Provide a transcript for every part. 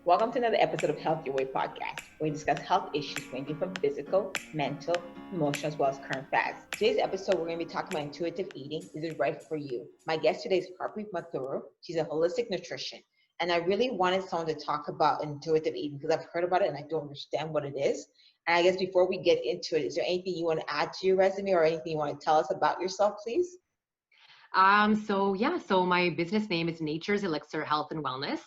Welcome to another episode of Health Your Way podcast, where we discuss health issues ranging from physical, mental, emotional, as well as current facts. Today's episode, we're going to be talking about intuitive eating. Is it right for you? My guest today is Harpreet Matharu. She's a holistic nutrition. And I really wanted someone to talk about intuitive eating because I've heard about it and I don't understand what it is. And I guess before we get into it, is there anything you want to add to your resume or anything you want to tell us about yourself, please? So my business name is Nature's Elixir Health and Wellness,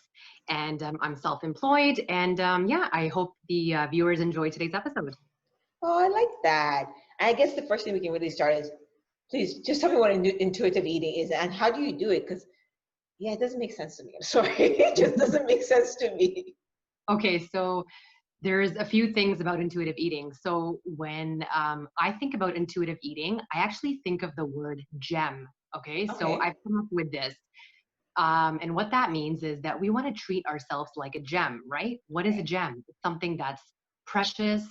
and I'm self-employed. And I hope the viewers enjoy today's episode. Oh, I like that. And I guess the first thing we can really start is, please just tell me what intuitive eating is and how do you do it? Because yeah, it doesn't make sense to me. I'm sorry. It just doesn't make sense to me. Okay, so there's a few things about intuitive eating. So when I think about intuitive eating, I actually think of the word gem. Okay, so Okay. I've come up with this. And what that means is that we want to treat ourselves like a gem, right? What is a Okay. gem? It's something that's precious.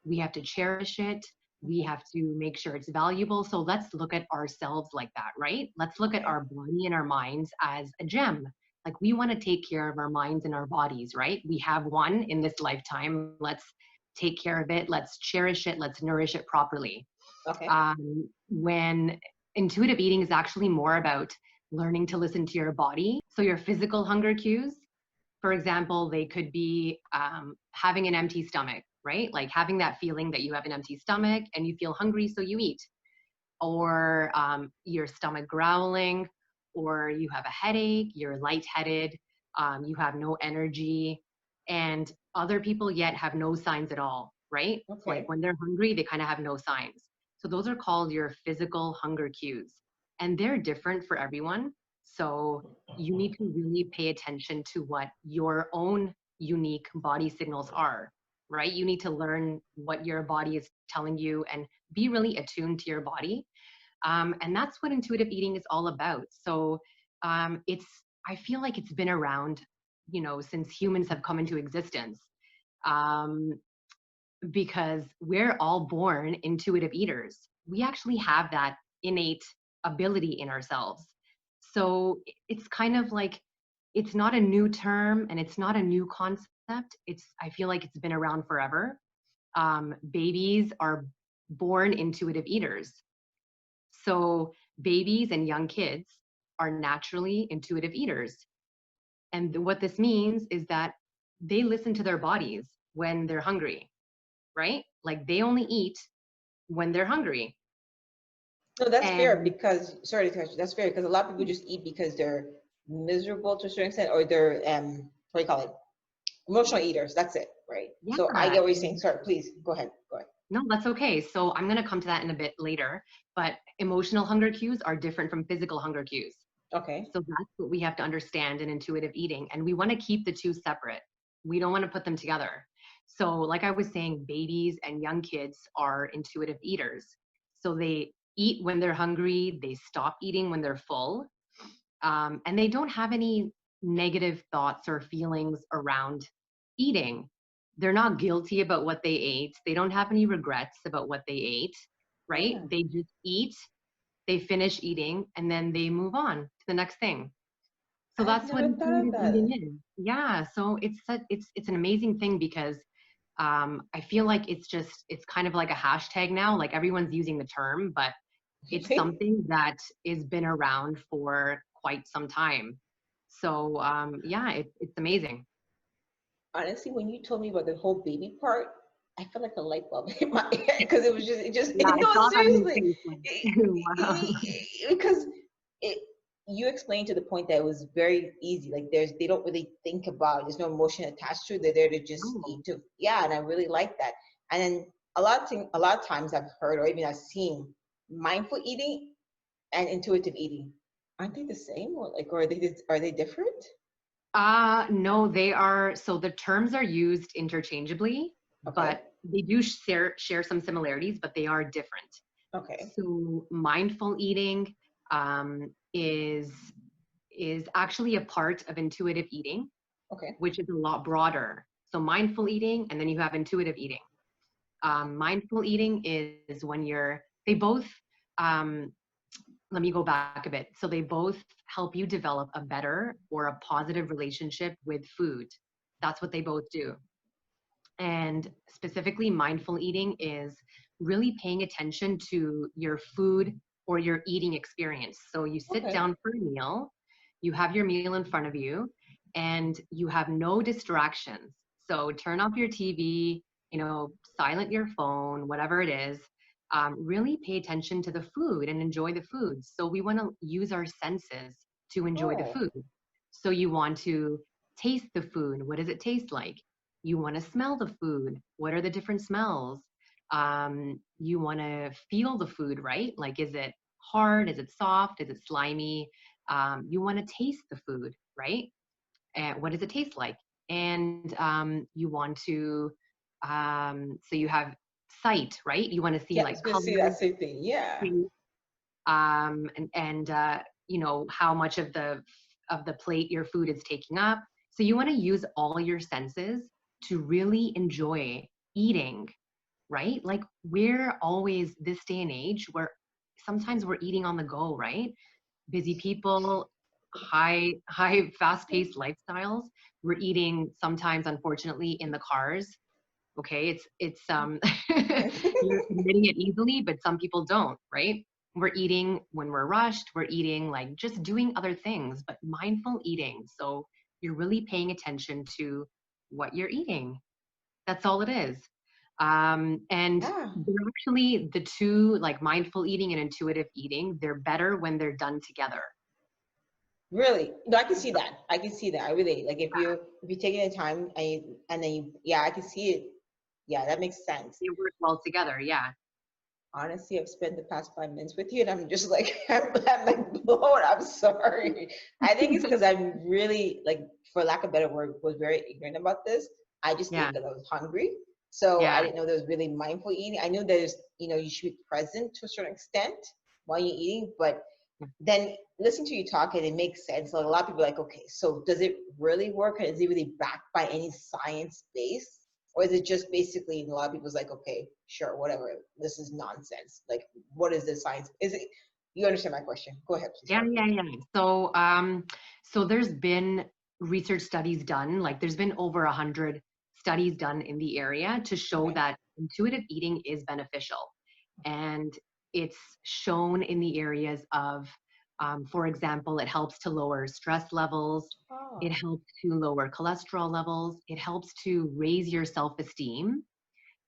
We have to cherish it. We Okay. have to make sure it's valuable. So let's look at ourselves like that, right? Let's look at Okay. our body and our minds as a gem. Like we want to take care of our minds and our bodies, right? We have one in this lifetime. Let's take care of it. Let's cherish it. Let's nourish it properly. Okay. When intuitive eating is actually more about learning to listen to your body. So your physical hunger cues, for example, they could be having an empty stomach, right? Like having that feeling that you have an empty stomach and you feel hungry, so you eat. Or your stomach growling, or you have a headache, you're lightheaded, you have no energy, and other people yet have no signs at all, right? Like Okay. when they're hungry, they kind of have no signs. So those are called your physical hunger cues, and they're different for everyone. So you need to really pay attention to what your own unique body signals are, right? You need to learn what your body is telling you and be really attuned to your body. And that's what intuitive eating is all about. So I feel like it's been around, since humans have come into existence, um, because we're all born intuitive eaters. We actually have that innate ability in ourselves. So it's kind of like, it's not a new term and it's not a new concept. I feel like it's been around forever. Babies are born intuitive eaters. So babies and young kids are naturally intuitive eaters. And what this means is that they listen to their bodies when they're hungry, right? Like they only eat when they're hungry. No, that's fair And because, sorry to cut you, that's fair because a lot of people just eat because they're miserable to a certain extent or they're, what do you call it? Emotional eaters. That's it, right? So I yeah, get what you're saying. Sorry, please go ahead. Go ahead. no, that's okay. So I'm going to come to that in a bit later. But emotional hunger cues are different from physical hunger cues. Okay. So that's what we have to understand in intuitive eating. And we want to keep the two separate. We don't want to put them together. So, like I was saying, babies and young kids are intuitive eaters. So they eat when they're hungry, they stop eating when they're full, and they don't have any negative thoughts or feelings around eating. They're not guilty about what they ate, they don't have any regrets about what they ate, right? Yeah. They just eat, they finish eating, and then they move on to the next thing. So I've that's what never thought of intuitive that. eating is. Yeah. So it's an amazing thing because I feel like it's kind of like a hashtag now. Like everyone's using the term, but it's something that has been around for quite some time. So it's amazing. Honestly, when you told me about the whole baby part, I felt like a light bulb hit my head because Yeah, I no, saw that on your seriously, face. Wow. because it, you explained to the point that it was very easy. Like they don't really think about it. There's no emotion attached to it. They're there to just Oh, eat to, yeah. And I really like that. And then a lot of times I've heard or even I've seen mindful eating and intuitive eating. Aren't they the same or are they different? no, they are. So the terms are used interchangeably, Okay. but they do share some similarities, but they are different. Okay. So mindful eating is actually a part of intuitive eating, Okay. which is a lot broader. So mindful eating, and then you have intuitive eating. Mindful eating is when they both, um, let me go back a bit. So they both help you develop a better or a positive relationship with food. That's what they both do. And specifically, mindful eating is really paying attention to your food or your eating experience. So you sit Okay. down for a meal, you have your meal in front of you, and you have no distractions. So turn off your TV, silent your phone, whatever it is. Really pay attention to the food and enjoy the food. So we want to use our senses to enjoy the Oh. food. So you want to taste the food. What does it taste like? You want to smell the food. What are the different smells? You want to feel the food, right? Like, is it hard? Is it soft? Is it slimy? You want to taste the food, right? And what does it taste like? And you want to, so you have sight, right? You want to see Yeah, I like was gonna say that colors, same thing. Yeah. and how much of the plate your food is taking up. So you want to use all your senses to really enjoy eating, right? Like, we're always, this day and age, where sometimes we're eating on the go, right? Busy people, high fast paced lifestyles. We're eating sometimes, unfortunately, in the cars. Okay, it's you're admitting it easily, but some people don't, right? We're eating when we're rushed, we're eating like just doing other things, but mindful eating. So you're really paying attention to what you're eating. That's all it is. And Yeah. they're actually, the two, like mindful eating and intuitive eating, they're better when they're done together. Really? No, I can see that. I can see that. I really like if you taking the time and then yeah, I can see it. Yeah, that makes sense. They work well together. Yeah. Honestly, I've spent the past 5 minutes with you, and I'm just like I'm like blown. I'm sorry. I think it's because I'm really like, for lack of a better word, was very ignorant about this. I just ate Yeah. because I was hungry, so I Yeah. didn't know there was really mindful eating. I knew there's you should be present to a certain extent while you're eating, but then listening to you talk, and it makes sense. Like, a lot of people are like, okay, so does it really work? And is it really backed by any science base? Or is it just basically, a lot of people's like, okay, sure, whatever, this is nonsense. Like, what is the science? Is it, you understand my question? Go ahead, please, Yeah, yeah, Harpreet. yeah. So there's been research studies done, like there's been over 100 studies done in the area to show Okay. that intuitive eating is beneficial. And it's shown in the areas of, for example, it helps to lower stress levels, it Oh, helps to lower cholesterol levels, it helps to raise your self-esteem,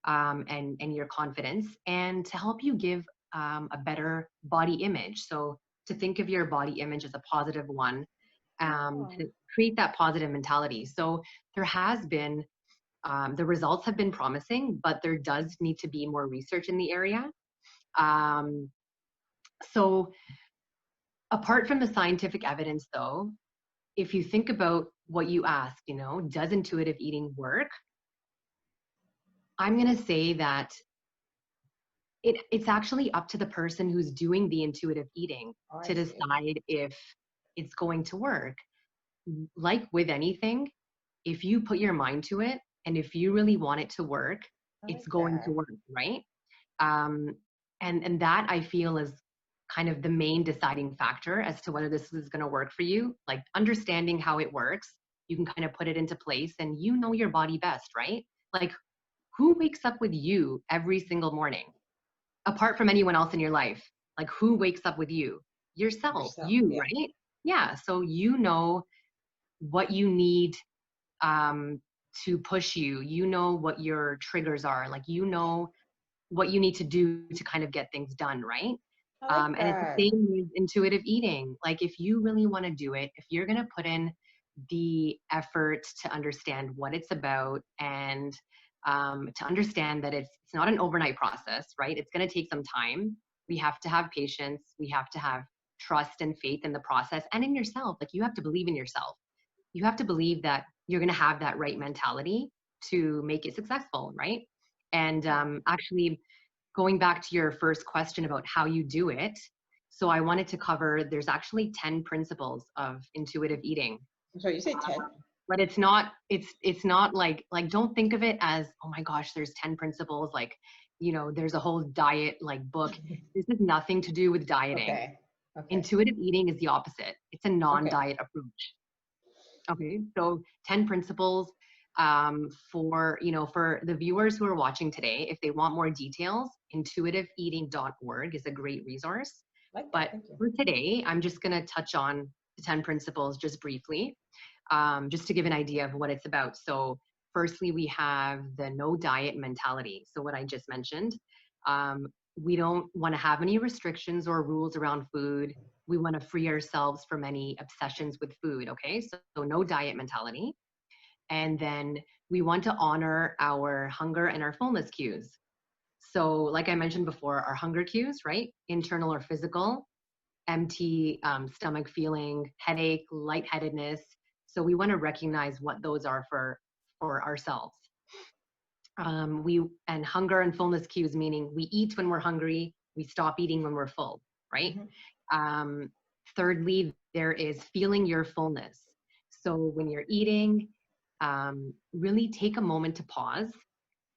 and your confidence, and to help you give a better body image. So to think of your body image as a positive one, oh, to create that positive mentality. So there has been, the results have been promising, but there does need to be more research in the area. Um, so apart from the scientific evidence, though, if you think about what you asked, does intuitive eating work? I'm going to say that it's actually up to the person who's doing the intuitive eating oh, I to see. decide if it's going to work. Like with anything, if you put your mind to it and if you really want it to work, I it's like going to that. work, right? um, and that, I feel, is kind of the main deciding factor as to whether this is going to work for you. Like, understanding how it works, you can kind of put it into place, and you know your body best, right? Like, who wakes up with you every single morning apart from anyone else in your life? Like, who wakes up with you? Yourself, Yourself, you, yeah. right? Yeah. So you know what you need, um, to push you. You know what your triggers are. Like, what you need to do to kind of get things done, right? I like And it's the that. same with intuitive eating. Like, if you really want to do it, if you're going to put in the effort to understand what it's about, and to understand that it's not an overnight process, right? It's going to take some time. We have to have patience. We have to have trust and faith in the process and in yourself. Like, you have to believe in yourself. You have to believe that you're going to have that right mentality to make it successful, right? And Yeah. actually, going back to your first question about how you do it, so I wanted to cover, there's actually 10 principles of intuitive eating. I'm sorry, you say 10? But it's not like, don't think of it as, oh my gosh, there's 10 principles, like, there's a whole diet like book. This has nothing to do with dieting. Okay. Okay. Intuitive eating is the opposite. It's a Okay. non-diet approach. Okay, so 10 principles. For the viewers who are watching today, if they want more details, intuitiveeating.org is a great resource. Like that. But Thank you. for today, I'm just going to touch on the 10 principles just briefly, just to give an idea of what it's about. So firstly, we have the no diet mentality. So what I just mentioned, we don't want to have any restrictions or rules around food. We want to free ourselves from any obsessions with food. Okay, so no diet mentality. And then we want to honor our hunger and our fullness cues. So, like I mentioned before, our hunger cues, right? Internal or physical, empty stomach feeling, headache, lightheadedness. So we want to recognize what those are for ourselves. And hunger and fullness cues, meaning we eat when we're hungry, we stop eating when we're full, right? Um, Thirdly, there is feeling your fullness. So when you're eating, really take a moment to pause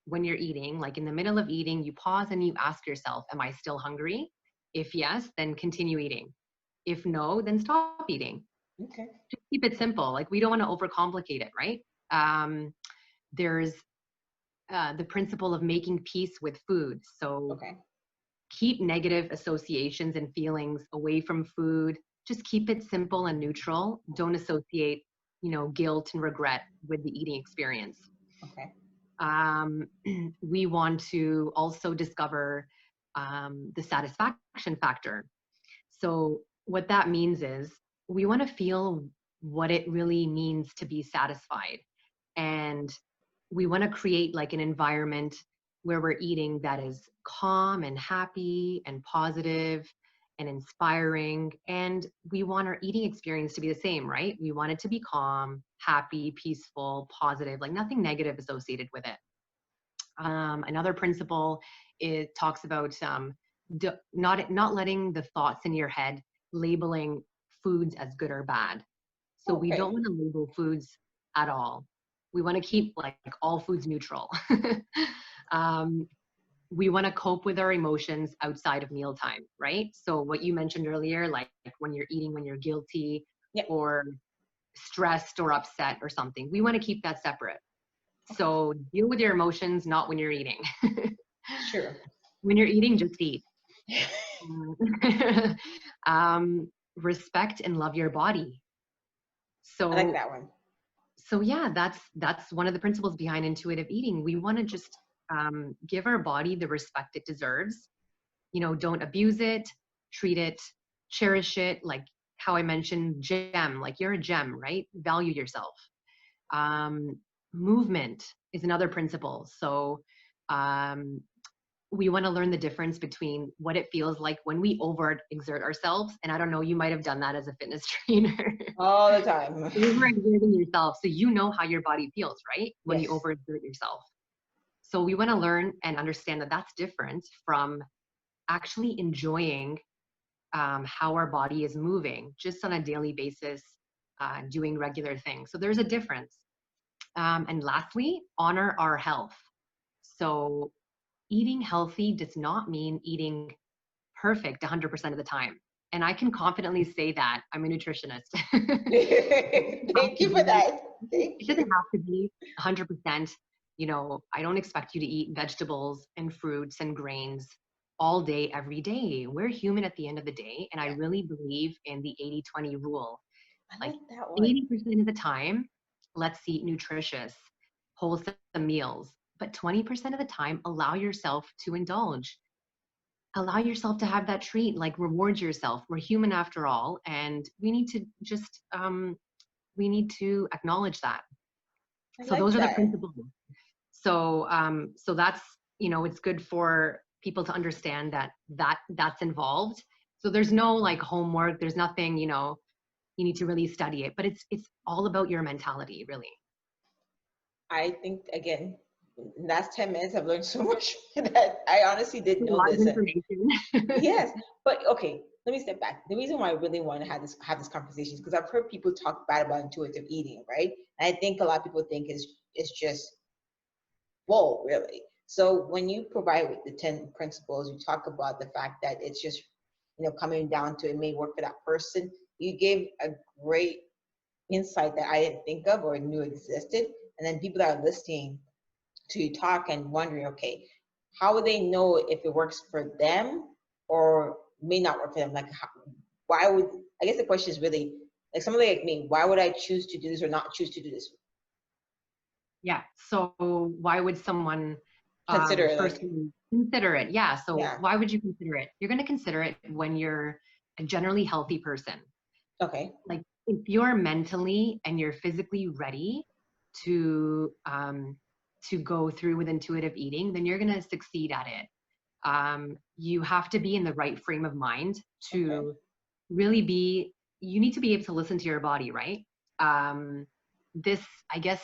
when you're eating. Like in the middle of eating, you pause and you ask yourself, am I still hungry? If yes, then continue eating. If no, then stop eating. Okay. Just keep it simple. Like we don't want to overcomplicate it, right? There's the principle of making peace with food. So Okay. keep negative associations and feelings away from food. Just keep it simple and neutral. Don't associate, guilt and regret with the eating experience. Okay. Um, we want to also discover the satisfaction factor. So what that means is we want to feel what it really means to be satisfied. And we want to create like an environment where we're eating that is calm and happy and positive and inspiring. And we want our eating experience to be the same, right? We want it to be calm, happy, peaceful, positive, like nothing negative associated with it. Another principle, it talks about not letting the thoughts in your head labeling foods as good or bad. So we don't Okay. want to label foods at all. We want to keep like all foods neutral. um, we want to cope with our emotions outside of mealtime, right? So what you mentioned earlier, like when you're eating, when you're guilty Yeah. or stressed or upset or something, we want to keep that separate. Okay. So deal with your emotions, not when you're eating. Sure. When you're eating, just eat. Respect and love your body. I like So, that one. so yeah, that's one of the principles behind intuitive eating. We want to just give our body the respect it deserves. Don't abuse it, treat it, cherish it. Like how I mentioned, gem. Like you're a gem, right? Value yourself. Um, Movement is another principle. So um, we want to learn the difference between what it feels like when we overexert ourselves. And I don't know, you might have done that as a fitness trainer. All the time. Overexerting yourself. So you know how your body feels, right? When you Yes. overexert yourself. So we want to learn and understand that that's different from actually enjoying how our body is moving just on a daily basis, doing regular things. So there's a difference. And lastly, honor our health. So eating healthy does not mean eating perfect 100% of the time. And I can confidently say that I'm a nutritionist. Thank you for that. Thank It doesn't you. have to be 100%. I don't expect you to eat vegetables and fruits and grains all day, every day. We're human at the end of the day. And I Yeah. really believe in the 80-20 rule. I Like like that one. 80% of the time, let's eat nutritious, wholesome meals. But 20% of the time, allow yourself to indulge. Allow yourself to have that treat, like reward yourself. We're human after all. And we need to just, we need to acknowledge that. I So like those are the that. principles. So that's, it's good for people to understand that's involved. So there's no like homework. There's nothing, you need to really study it, but it's all about your mentality, really. I think again, in the last 10 minutes, I've learned so much that I honestly didn't A know lot of this. information. Yes, but okay, let me step back. The reason why I really want to have this conversation is because I've heard people talk bad about intuitive eating, right? And I think a lot of people think it's just whoa, really. So when you provide with the 10 principles, you talk about the fact that it's just coming down to it may work for that person. You gave a great insight that I didn't think of or knew existed. And then people that are listening to you talk and wondering, okay, how would they know if it works for them or may not work for them? Like, why would, I guess the question is really, like somebody like me, why would I choose to do this or not choose to do this? Yeah. So why would someone Consider it first like, consider it? Yeah. So yeah, why would you consider it? You're going to consider it when you're a generally healthy person. okay, Like if you're mentally and you're physically ready to go through with intuitive eating, then you're going to succeed at it. You have to be in the right frame of mind okay, to really be. You need to be able to listen to your body, right? Um, this, I guess,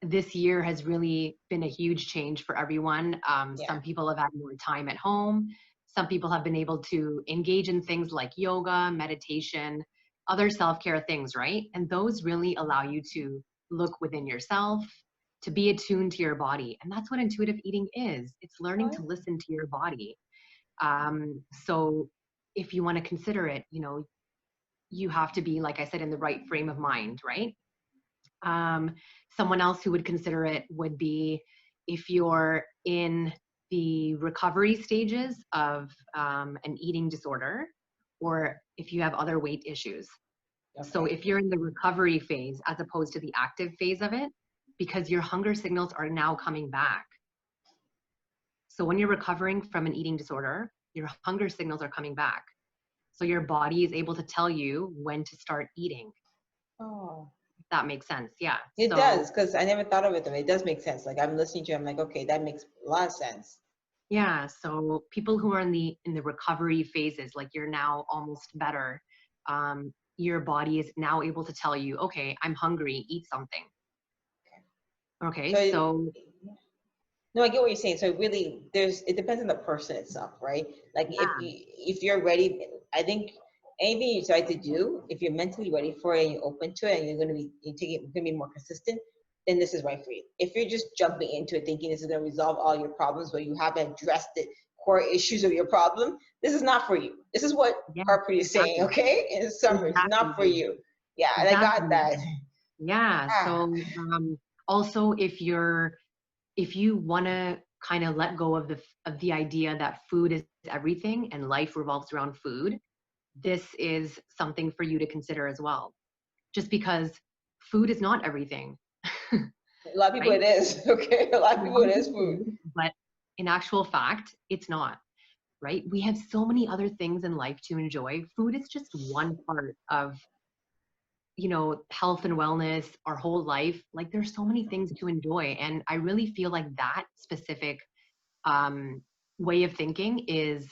this year has really been a huge change for everyone. yeah, Some people have had more time at home. Some people have been able to engage in things like yoga, meditation, other self care things, right? And those really allow you to look within yourself, to be attuned to your body. And that's what intuitive eating is, it's learning okay, to listen to your body. So if you want to consider it, you have to be, like I said, in the right frame of mind, right? Um, Someone else who would consider it would be if you're in the recovery stages of an eating disorder, or if you have other weight issues. So okay, if you're in the recovery phase as opposed to the active phase of it, because your hunger signals are now coming back. So when you're recovering from an eating disorder, your hunger signals are coming back. So your body is able to tell you when to start eating. oh. If that makes sense. Yeah. It So does, because I never thought of it, and it does make sense. Like I'm listening to you, I'm like, okay, that makes a lot of sense. yeah, so people who are in the recovery phases, like you're now almost better, your body is now able to tell you, okay, I'm hungry, eat something. Okay, So, so no, I get what you're saying. So really, it depends on the person itself, right? Like yeah, if you're ready, I think anything you decide to do, if you're mentally ready for it and you're open to it and you're gonna be more consistent, then this is right for you. If you're just jumping into it thinking this is gonna resolve all your problems, but you haven't addressed the core issues of your problem, this is not for you. This is what yeah, Harpreet is saying, exactly, okay? In summary, it's not for exactly, you. Yeah, and I got exactly. that. Yeah, Ah, so also if you want to kind of let go of the idea that food is everything and life revolves around food, this is something for you to consider as well. Just because food is not everything, a lot of people right? it is, okay? A lot of A people lot it of is people food. do, but in actual fact, it's not, right? We have so many other things in life to enjoy. Food is just one part of, health and wellness, our whole life. Like there's so many things to enjoy. And I really feel like that specific um, way of thinking is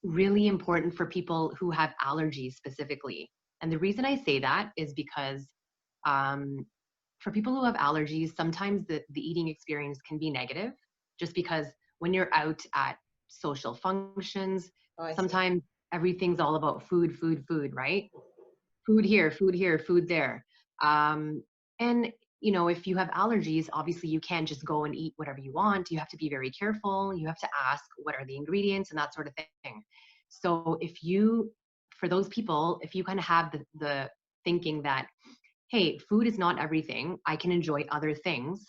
really important for people who have allergies specifically. And the reason I say that is because um, for people who have allergies, sometimes the eating experience can be negative just because when you're out at social functions, Oh, I see. sometimes everything's all about food, food, food, right? Food here, food there. Um, and if you have allergies, obviously you can't just go and eat whatever you want. You have to be very careful. You have to ask what are the ingredients and that sort of thing. So for those people, if you kind of have the thinking that, hey, food is not everything, I can enjoy other things,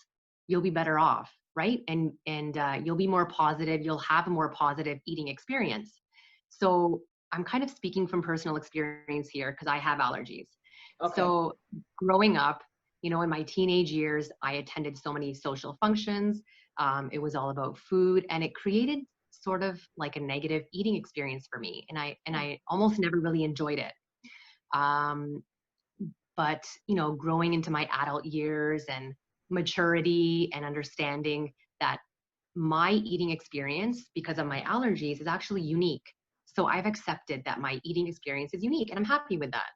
you'll be better off, right? And you'll be more positive. You'll have a more positive eating experience. So I'm kind of speaking from personal experience here because I have allergies. Okay. So growing up, in my teenage years, I attended so many social functions. It was all about food, and it created sort of like a negative eating experience for me, and I almost never really enjoyed it. Um, but growing into my adult years and maturity and understanding that my eating experience because of my allergies is actually unique. So I've accepted that my eating experience is unique and I'm happy with that.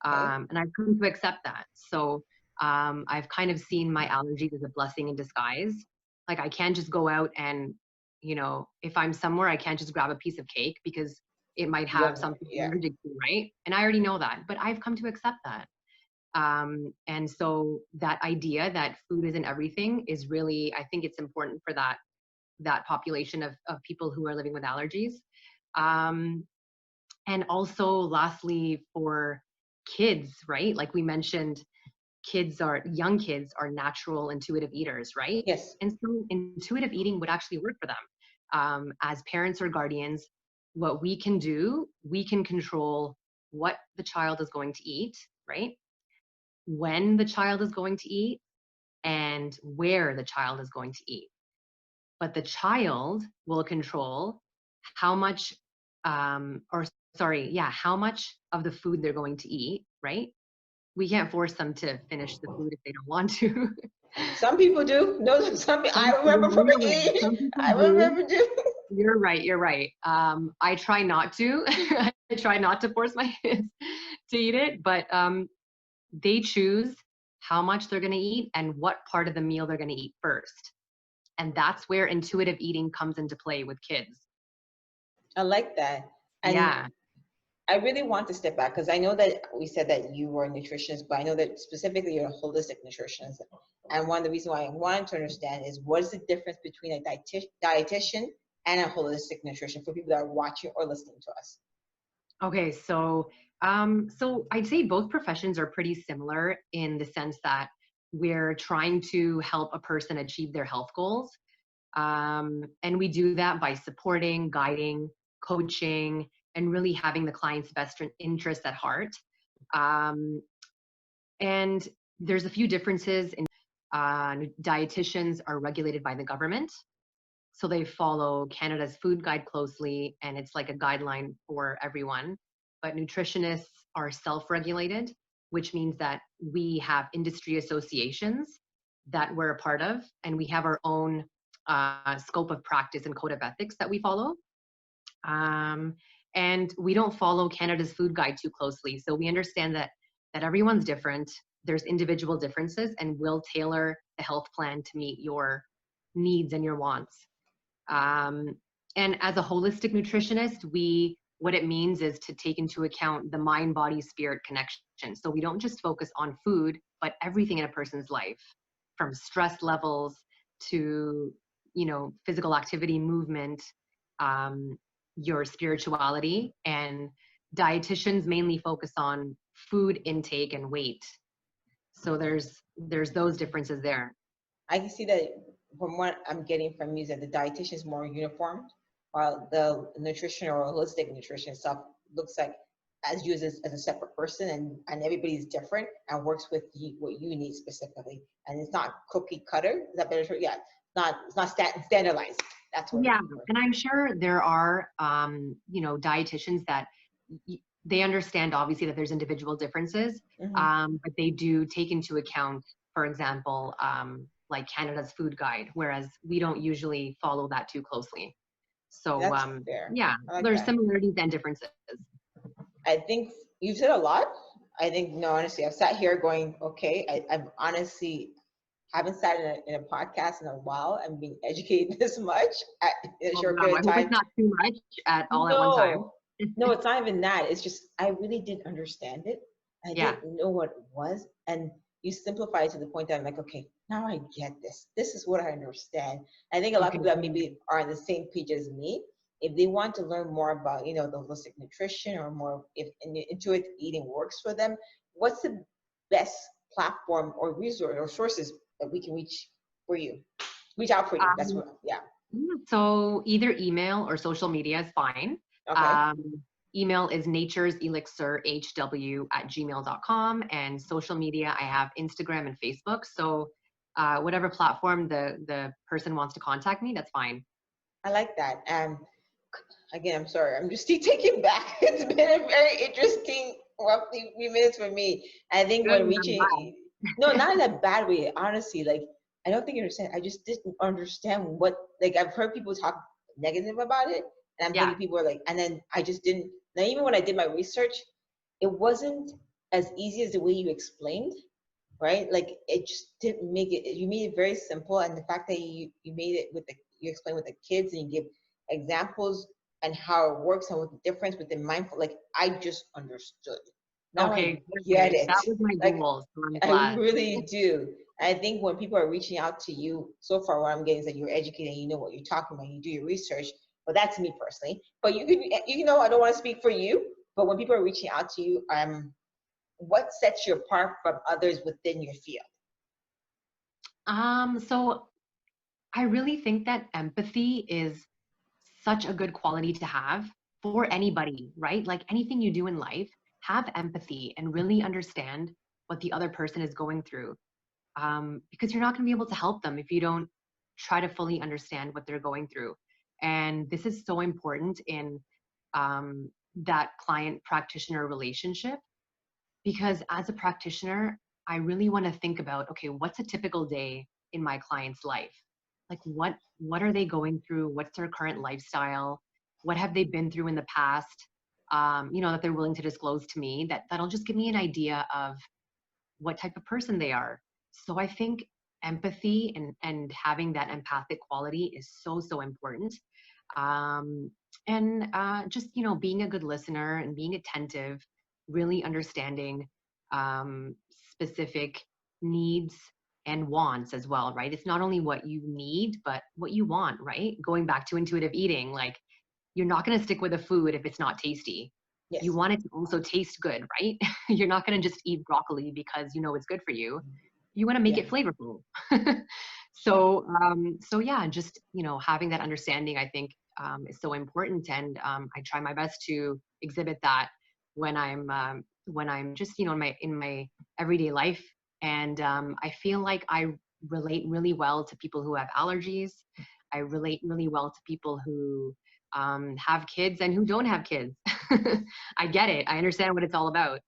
Okay. And I've come to accept that. So I've kind of seen my allergies as a blessing in disguise. Like I can't just go out and, if I'm somewhere, I can't just grab a piece of cake because it might You have don't, something yeah. allergic to, right? And I already know that, but I've come to accept that. And so that idea that food isn't everything is really, I think it's important for that population of people who are living with allergies. Um, and also lastly for kids, right? Like we mentioned, young kids are natural intuitive eaters, right? Yes. And so intuitive eating would actually work for them. As parents or guardians, what we can do, we can control what the child is going to eat, right? When the child is going to eat and where the child is going to eat. But the child will control how much, or sorry, yeah, how much of the food they're going to eat, right? We can't force them to finish the food if they don't want to. Some people do. No, I remember from an You're right. age. Some people I do. remember do. You're right. You're right. I try not to. I try not to force my kids to eat it, but they choose how much they're going to eat and what part of the meal they're going to eat first. And that's where intuitive eating comes into play with kids. I like that. And Yeah. I really want to step back because I know that we said that you were a nutritionist, but I know that specifically you're a holistic nutritionist. And one of the reasons why I wanted to understand is what is the difference between a dietitian and a holistic nutrition for people that are watching or listening to us? Okay. So I'd say both professions are pretty similar in the sense that we're trying to help a person achieve their health goals. And we do that by supporting, guiding, coaching, and really having the client's best interest at heart. Um, and there's a few differences in dietitians are regulated by the government. So they follow Canada's food guide closely, and it's like a guideline for everyone. But nutritionists are self-regulated, which means that we have industry associations that we're a part of, and we have our own scope of practice and code of ethics that we follow. Um, and we don't follow Canada's food guide too closely. So we understand that everyone's different. There's individual differences, and we'll tailor the health plan to meet your needs and your wants. Um, and as a holistic nutritionist, what it means is to take into account the mind, body, spirit connection. So we don't just focus on food, but everything in a person's life, from stress levels to, physical activity, movement, um, your spirituality. And dietitians mainly focus on food intake and weight. So there's those differences there. I can see that from what I'm getting from you is that the dietitian is more uniform, while the nutrition or holistic nutrition stuff looks like as you as a separate person, and everybody's different and works with what you need specifically, and it's not cookie cutter. Is that better? Yeah, it's not standardized. That's what. Yeah, and I'm sure there are, dietitians that they understand obviously that there's individual differences, Mm-hmm. but they do take into account, for example, like Canada's food guide, whereas we don't usually follow that too closely. So That's fair. yeah, I like there's that. similarities and differences. I think you've said a lot. I think, no, honestly, I've sat here going, okay, I've honestly haven't sat in a podcast in a while and being educated this much in a Oh short wow, period I of hope it's time. not too much at all at one time. No, no, it's not even that. It's just, I really didn't understand it. I Yeah. didn't know what it was. And you simplify it to the point that I'm like, okay, now I get this. This is what I understand. I think a lot of Okay. people that maybe are on the same page as me, if they want to learn more about, the holistic nutrition or more if intuitive eating works for them, what's the best platform or resource or sources that we can reach out for you? That's Um, what, yeah. So either email or social media is fine. Okay. Um, Email is natureselixirhw@gmail.com, and social media, I have Instagram and Facebook. So whatever platform the person wants to contact me, that's fine. I like that. And again, I'm sorry, I'm just taking back. It's been a very interesting roughly few minutes for me. I think Good. when reaching, no, not in a bad way, honestly, like, I don't think you understand. I just didn't understand what, like, I've heard people talk negative about it, and I'm Yeah. thinking people are like, and then I just didn't. Now, even when I did my research, it wasn't as easy as the way you explained, right? Like, it just didn't make it. You made it very simple, and the fact that you made it you explain with the kids and you give examples and how it works and what the difference with the mindful, like, I just understood. Now I Okay. get Good. it. That was my Like, goal, so I'm I glad. really do. I think when people are reaching out to you, so far what I'm getting is that you're educated, you know what you're talking about, you do your research. But that's me personally. But I don't want to speak for you. But when people are reaching out to you, what sets you apart from others within your field? So I really think that empathy is such a good quality to have for anybody, right? Like anything you do in life, have empathy and really understand what the other person is going through. Because you're not going to be able to help them if you don't try to fully understand what they're going through. And this is so important in that client practitioner relationship, because as a practitioner, I really want to think about, okay, what's a typical day in my client's life? Like what are they going through? What's their current lifestyle? What have they been through in the past? That they're willing to disclose to me, that'll just give me an idea of what type of person they are. So I think empathy and having that empathic quality is so, so important. Um, and just, being a good listener and being attentive, really understanding specific needs and wants as well, right? It's not only what you need, but what you want, right? Going back to intuitive eating, like you're not going to stick with a food if it's not tasty. Yes. You want it to also taste good, right? You're not going to just eat broccoli because you know it's good for you. You want to make it flavorful. So yeah, just, having that understanding, I think, is so important. And I try my best to exhibit that when I'm just, in my everyday life. And I feel like I relate really well to people who have allergies. I relate really well to people who have kids and who don't have kids. I get it. I understand what it's all about.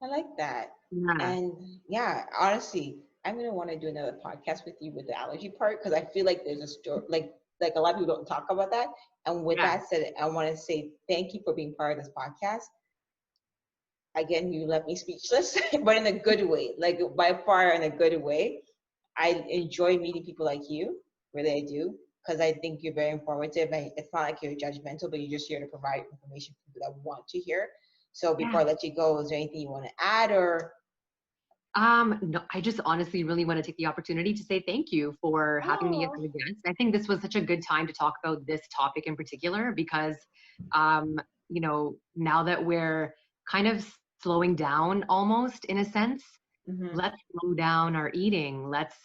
I like that. Yeah. And yeah, honestly, I'm gonna want to do another podcast with you with the allergy part, because I feel like there's a story, like a lot of people don't talk about that. And with that said, I want to say thank you for being part of this podcast. Again, you left me speechless, but in a good way, like by far in a good way. I enjoy meeting people like you, really I do, because I think you're very informative. And it's not like you're judgmental, but you're just here to provide information for people that want to hear. So before I let you go, is there anything you want to add or? No, I just honestly really want to take the opportunity to say thank you for having me as a guest. I think this was such a good time to talk about this topic in particular because, now that we're kind of slowing down almost in a sense, let's slow down our eating. Let's,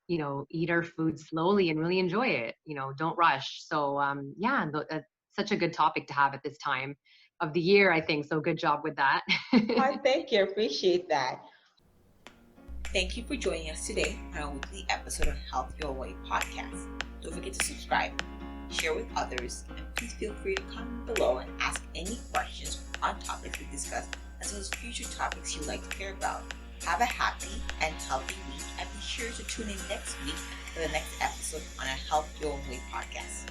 eat our food slowly and really enjoy it. Don't rush. So, that's such a good topic to have at this time of the year, I think. So good job with that. Thank you. Appreciate that. Thank you for joining us today on our weekly episode of Health Your Way podcast. Don't forget to subscribe, share with others, and please feel free to comment below and ask any questions on topics we discussed, as well as future topics you'd like to hear about. Have a happy and healthy week, and be sure to tune in next week for the next episode on a Health Your Way podcast.